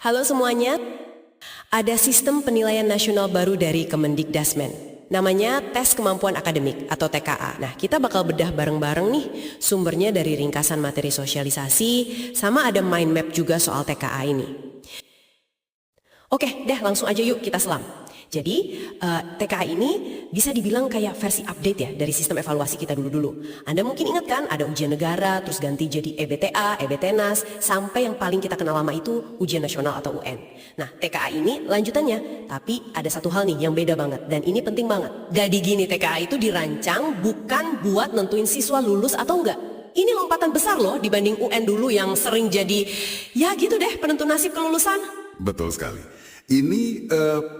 Halo semuanya, ada sistem penilaian nasional baru dari Kemendikdasmen. Namanya Tes Kemampuan Akademik atau TKA. Nah, kita bakal bedah bareng-bareng nih sumbernya dari ringkasan materi sosialisasi, sama ada mind map juga soal TKA ini. Oke, langsung aja yuk kita selam. Jadi, TKA ini bisa dibilang kayak versi update ya dari sistem evaluasi kita dulu-dulu. Anda mungkin ingat kan ada ujian negara, terus ganti jadi EBTA, EBTNAS, sampai yang paling kita kenal lama itu ujian nasional atau UN. Nah, TKA ini lanjutannya, tapi ada satu hal nih yang beda banget, dan ini penting banget. Jadi gini, TKA itu dirancang bukan buat nentuin siswa lulus atau enggak. Ini lompatan besar loh dibanding UN dulu yang sering jadi, ya gitu deh penentu nasib kelulusan. Betul sekali. Ini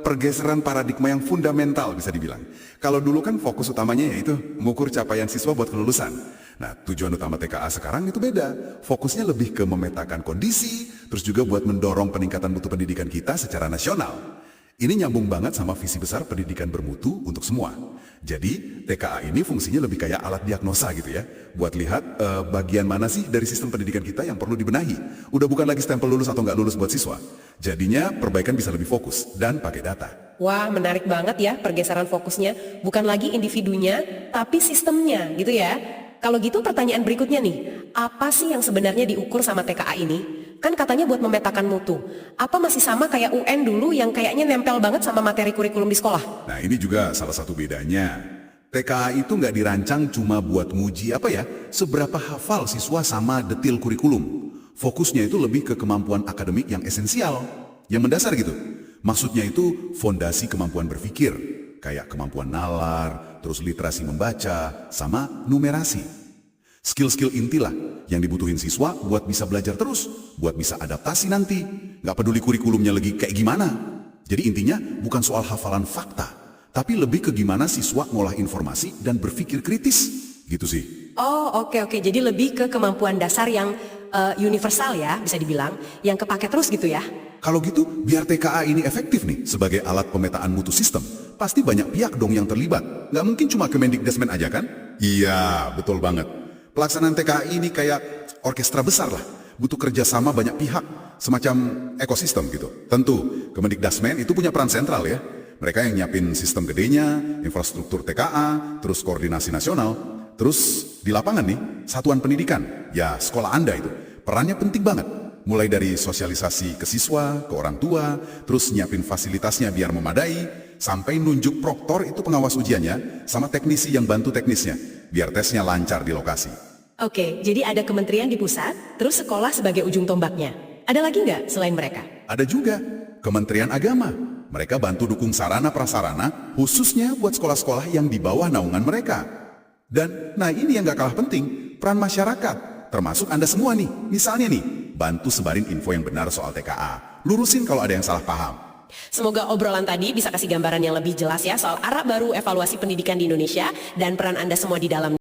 pergeseran paradigma yang fundamental bisa dibilang. Kalau dulu kan fokus utamanya yaitu mengukur capaian siswa buat kelulusan. Nah, tujuan utama TKA sekarang itu beda. Fokusnya lebih ke memetakan kondisi, terus juga buat mendorong peningkatan mutu pendidikan kita secara nasional. Ini nyambung banget sama visi besar pendidikan bermutu untuk semua. Jadi, TKA ini fungsinya lebih kayak alat diagnosa gitu ya. Buat lihat bagian mana sih dari sistem pendidikan kita yang perlu dibenahi. Udah bukan lagi stempel lulus atau nggak lulus buat siswa. Jadinya perbaikan bisa lebih fokus dan pakai data. Wah, menarik banget ya pergeseran fokusnya. Bukan lagi individunya, tapi sistemnya gitu ya. Kalau gitu pertanyaan berikutnya nih, apa sih yang sebenarnya diukur sama TKA ini? Kan katanya buat memetakan mutu. Apa masih sama kayak UN dulu yang kayaknya nempel banget sama materi kurikulum di sekolah? Nah, ini juga salah satu bedanya. TKA itu nggak dirancang cuma buat nguji seberapa hafal siswa sama detil kurikulum. Fokusnya itu lebih ke kemampuan akademik yang esensial, yang mendasar gitu. Maksudnya itu fondasi kemampuan berpikir, kayak kemampuan nalar, terus literasi membaca, sama numerasi. Skill-skill inti lah yang dibutuhin siswa buat bisa belajar terus, buat bisa adaptasi nanti. Nggak peduli kurikulumnya lagi kayak gimana. Jadi intinya bukan soal hafalan fakta, tapi lebih ke gimana siswa ngolah informasi dan berpikir kritis, gitu sih. Oh, oke. Jadi lebih ke kemampuan dasar yang universal ya, bisa dibilang, yang kepake terus gitu ya. Kalau gitu, biar TKA ini efektif nih sebagai alat pemetaan mutu sistem, pasti banyak pihak dong yang terlibat. Nggak mungkin cuma Kemendikdasmen aja kan? Iya, betul banget. Pelaksanaan TKA ini kayak orkestra besar lah, butuh kerjasama banyak pihak, semacam ekosistem gitu. Tentu, Kemendikdasmen itu punya peran sentral ya. Mereka yang nyiapin sistem gedenya, infrastruktur TKA, terus koordinasi nasional, terus di lapangan nih, satuan pendidikan, ya sekolah Anda itu, perannya penting banget. Mulai dari sosialisasi ke siswa, ke orang tua, terus nyiapin fasilitasnya biar memadai, sampai nunjuk proktor itu pengawas ujiannya, sama teknisi yang bantu teknisnya, biar tesnya lancar di lokasi. Oke, jadi ada kementerian di pusat, terus sekolah sebagai ujung tombaknya. Ada lagi nggak selain mereka? Ada juga Kementerian Agama. Mereka bantu dukung sarana-prasarana, khususnya buat sekolah-sekolah yang di bawah naungan mereka. Dan, nah ini yang gak kalah penting, peran masyarakat, termasuk Anda semua nih. Misalnya nih, bantu sebarin info yang benar soal TKA. Lurusin kalau ada yang salah paham. Semoga obrolan tadi bisa kasih gambaran yang lebih jelas ya soal arah baru evaluasi pendidikan di Indonesia dan peran Anda semua di dalam